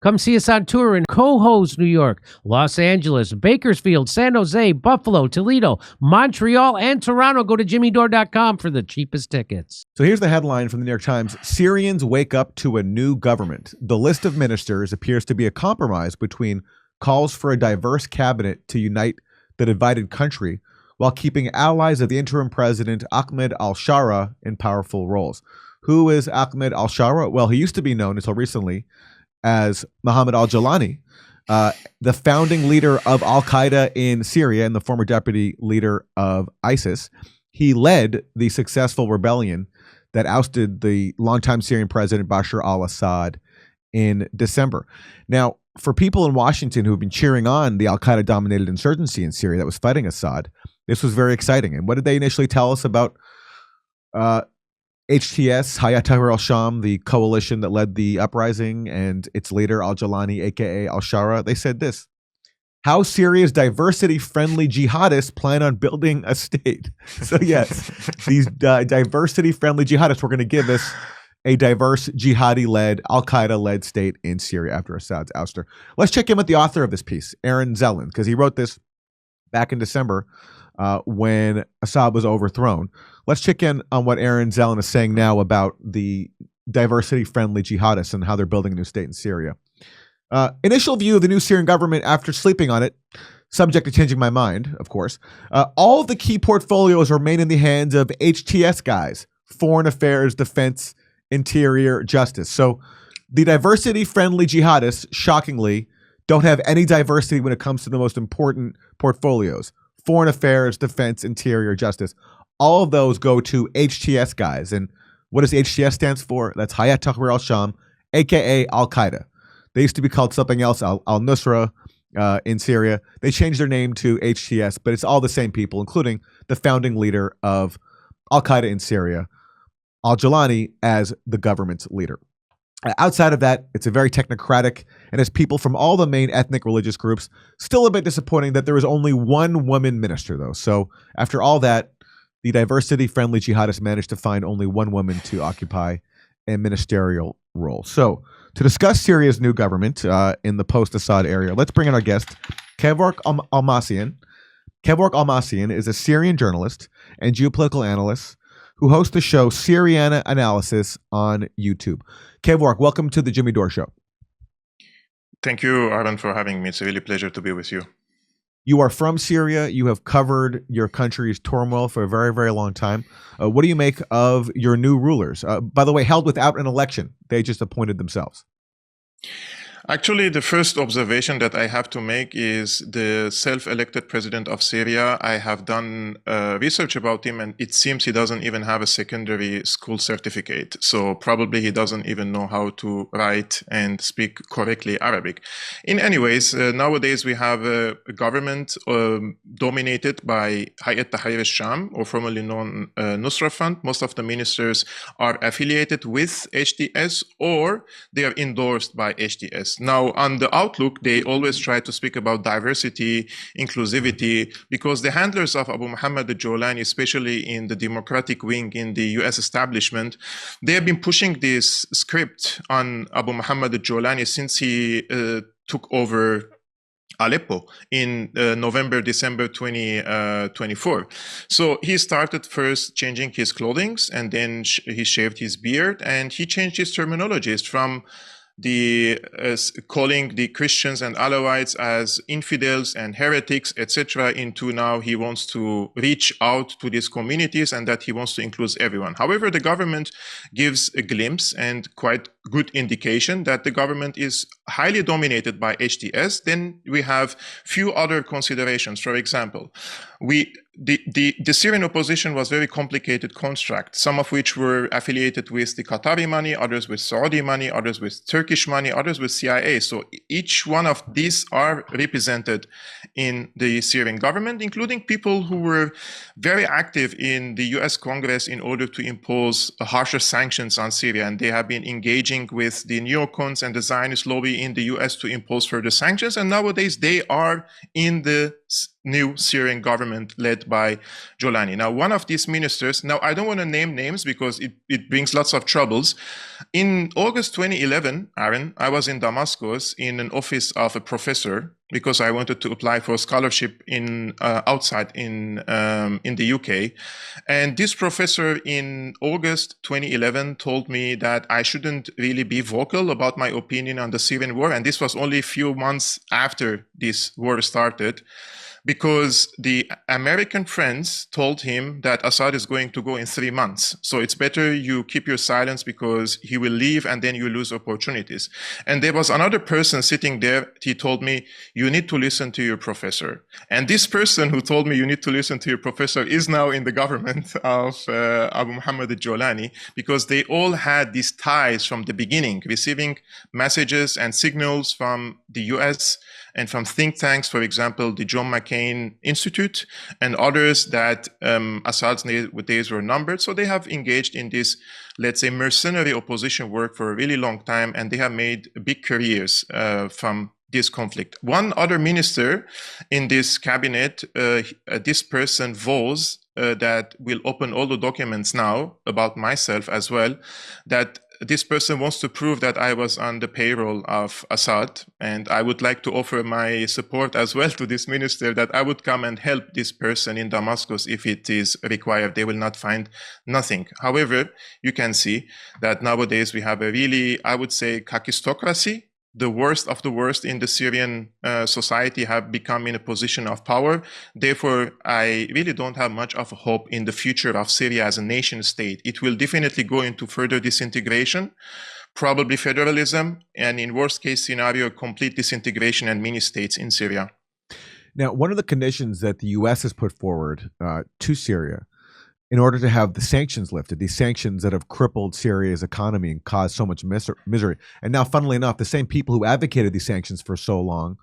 Come see us on tour in Cohoes, New York, Los Angeles, Bakersfield, San Jose, Buffalo, Toledo, Montreal, and Toronto. Go to jimmydore.com for the cheapest tickets. So here's the headline from the New York Times. Syrians wake up to a new government. The list of ministers appears to be a compromise between calls for a diverse cabinet to unite the divided country while keeping allies of the interim president Ahmed al-Shara in powerful roles. Who is Ahmed al-Shara? Well, he used to be known until recently as Mohammed al-Jawlani, the founding leader of al-Qaeda in Syria and the former deputy leader of ISIS. He led the successful rebellion that ousted the longtime Syrian president Bashar al-Assad in December. Now, for people in Washington who have been cheering on the al-Qaeda-dominated insurgency in Syria that was fighting Assad, this was very exciting. And what did they initially tell us about HTS, Hayat Tahrir al-Sham, the coalition that led the uprising, and its leader al-Jawlani, aka al-Shara? They said this: how Syria's diversity-friendly jihadists plan on building a state. So yes, these diversity-friendly jihadists were going to give us a diverse jihadi-led, al-Qaeda-led state in Syria after Assad's ouster. Let's check in with the author of this piece, Aaron Zelin, because he wrote this back in December when Assad was overthrown. Let's check in on what Aaron Zelin is saying now about the diversity-friendly jihadists and how they're building a new state in Syria. Initial view of the new Syrian government after sleeping on it, subject to changing my mind, of course. All of the key portfolios remain in the hands of HTS guys, foreign affairs, defense, interior, justice. So the diversity-friendly jihadists, shockingly, don't have any diversity when it comes to the most important portfolios: foreign affairs, defense, interior, justice. All of those go to HTS guys. And what does HTS stands for? That's Hayat Tahrir al-Sham, aka al-Qaeda. They used to be called something else, al-Nusra in Syria. They changed their name to HTS, but it's all the same people, including the founding leader of al-Qaeda in Syria, al-Jawlani, as the government's leader. Outside of that, it's a very technocratic, and as people from all the main ethnic religious groups, still a bit disappointing that there was only one woman minister, though. So after all that, the diversity-friendly jihadists managed to find only one woman to occupy a ministerial role. So to discuss Syria's new government in the post-Assad area, let's bring in our guest, Kevork Almassian. Kevork Almassian is a Syrian journalist and geopolitical analyst who hosts the show Syriana Analysis on YouTube. Kevork, welcome to the Jimmy Dore Show. Thank you, Aaron, for having me. It's a really pleasure to be with you. You are from Syria. You have covered your country's turmoil for a very, very long time. What do you make of your new rulers? By the way, held without an election. They just appointed themselves. Actually, the first observation that I have to make is the self-elected president of Syria. I have done research about him, and it seems he doesn't even have a secondary school certificate. So probably he doesn't even know how to write and speak correctly Arabic. In any ways, nowadays we have a government dominated by Hayat Tahrir al-Sham, or formerly known Nusra Front. Most of the ministers are affiliated with HTS or they are endorsed by HTS. Now, on the outlook, they always try to speak about diversity, inclusivity, because the handlers of Abu Muhammad al-Jawlani, especially in the Democratic wing in the US establishment, they have been pushing this script on Abu Muhammad al-Jawlani since he took over Aleppo in November, December 2024. So he started first changing his clothing, and then he shaved his beard, and he changed his terminologies from the calling the Christians and Alawites as infidels and heretics, etc., into now he wants to reach out to these communities and that he wants to include everyone. However, the government gives a glimpse and quite good indication that the government is highly dominated by HTS. Then we have few other considerations. For example, the Syrian opposition was very complicated construct, some of which were affiliated with the Qatari money, others with Saudi money, others with Turkish money, others with CIA. So each one of these are represented in the Syrian government, including people who were very active in the US Congress in order to impose harsher sanctions on Syria. And they have been engaging with the neocons and the Zionist lobby in the US to impose further sanctions. And nowadays they are in the new Syrian government led by Jolani. Now, one of these ministers, now I don't want to name names because it brings lots of troubles. In August 2011, Aaron, I was in Damascus in an office of a professor because I wanted to apply for a scholarship in outside in the UK. And this professor in August 2011 told me that I shouldn't really be vocal about my opinion on the Syrian war. And this was only a few months after this war started, because the American friends told him that Assad is going to go in 3 months. So it's better you keep your silence because he will leave and then you lose opportunities. And there was another person sitting there. He told me, you need to listen to your professor. And this person who told me you need to listen to your professor is now in the government of Abu Muhammad al-Jolani, because they all had these ties from the beginning, receiving messages and signals from the US and from think tanks, for example, the John McCain Institute and others, that Assad's days were numbered. So they have engaged in this, let's say, mercenary opposition work for a really long time, and they have made big careers from this conflict. One other minister in this cabinet, this person vows that will open all the documents now about myself as well, that this person wants to prove that I was on the payroll of Assad, and I would like to offer my support as well to this minister, that I would come and help this person in Damascus if it is required. They will not find nothing. However, you can see that nowadays we have a really, I would say, kakistocracy. The worst of the worst in the Syrian society have become in a position of power. Therefore, I really don't have much of a hope in the future of Syria as a nation state. It will definitely go into further disintegration, probably federalism, and in worst case scenario, complete disintegration and mini states in Syria. Now, one of the conditions that the U.S. has put forward to Syria in order to have the sanctions lifted, these sanctions that have crippled Syria's economy and caused so much misery. And now, funnily enough, the same people who advocated these sanctions for so long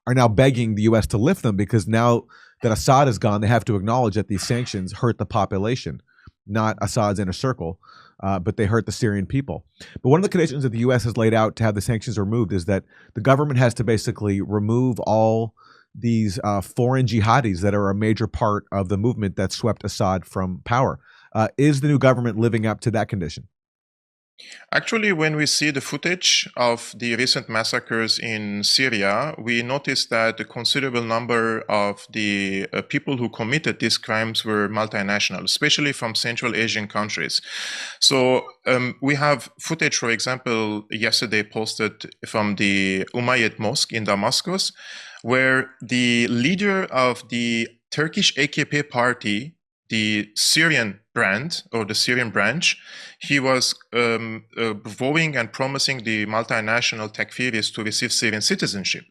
are now begging the U.S. to lift them, because now that Assad is gone, they have to acknowledge that these sanctions hurt the population, not Assad's inner circle, but they hurt the Syrian people. But one of the conditions that the U.S. has laid out to have the sanctions removed is that the government has to basically remove all these foreign jihadis that are a major part of the movement that swept Assad from power. Is the new government living up to that condition? Actually, when we see the footage of the recent massacres in Syria, we notice that a considerable number of the people who committed these crimes were multinational, especially from Central Asian countries. So we have footage, for example, yesterday posted from the Umayyad Mosque in Damascus, where the leader of the Turkish AKP party, the Syrian brand or the Syrian branch, he was vowing and promising the multinational Takfiris to receive Syrian citizenship,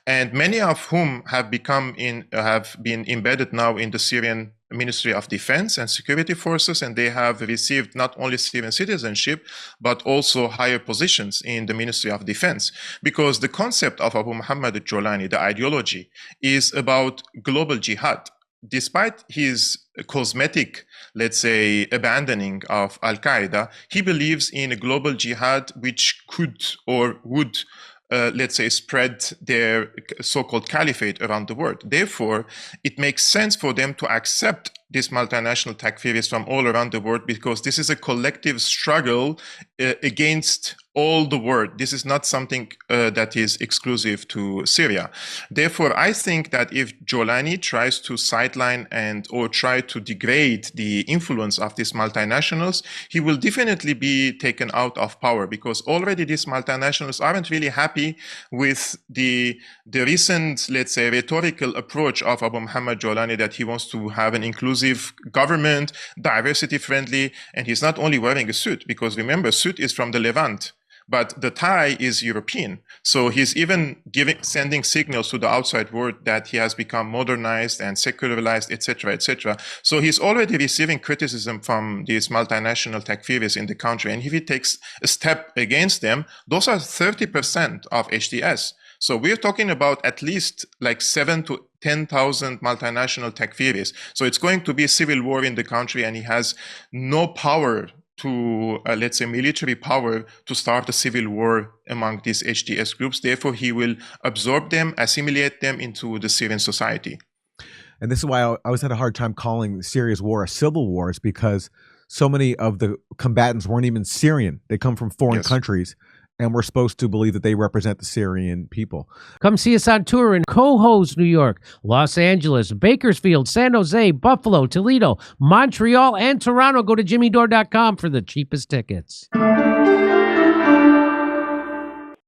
and many of whom have been embedded now in the Syrian Ministry of Defense and Security Forces, and they have received not only Syrian citizenship but also higher positions in the Ministry of Defense, because the concept of Abu Muhammad al-Jolani, the ideology, is about global jihad. Despite his cosmetic, let's say, abandoning of Al-Qaeda, he believes in a global jihad which could or would, let's say, spread their so-called caliphate around the world. Therefore, it makes sense for them to accept these multinational Takfiris from all around the world, because this is a collective struggle against all the world. This is not something that is exclusive to Syria. Therefore, I think that if Jolani tries to sideline or try to degrade the influence of these multinationals, he will definitely be taken out of power, because already these multinationals aren't really happy with the recent, let's say, rhetorical approach of Abu Muhammad Jolani, that he wants to have an inclusive government, diversity friendly, and he's not only wearing a suit, because remember, suit is from the Levant, but the tie is European. So he's even sending signals to the outside world that he has become modernized and secularized, etc., etc. So he's already receiving criticism from these multinational Takfiris in the country. And if he takes a step against them, those are 30% of HTS. So we're talking about at least like 7,000 to 10,000 multinational Takfiris. So it's going to be a civil war in the country, and he has no power to, let's say, military power to start a civil war among these HTS groups. Therefore, he will absorb them, assimilate them into the Syrian society. And this is why I always had a hard time calling Syria's war a civil war, is because so many of the combatants weren't even Syrian. They come from foreign countries, and we're supposed to believe that they represent the Syrian people. Come see us on tour in Cohoes, New York, Los Angeles, Bakersfield, San Jose, Buffalo, Toledo, Montreal, and Toronto. Go to jimmydore.com for the cheapest tickets.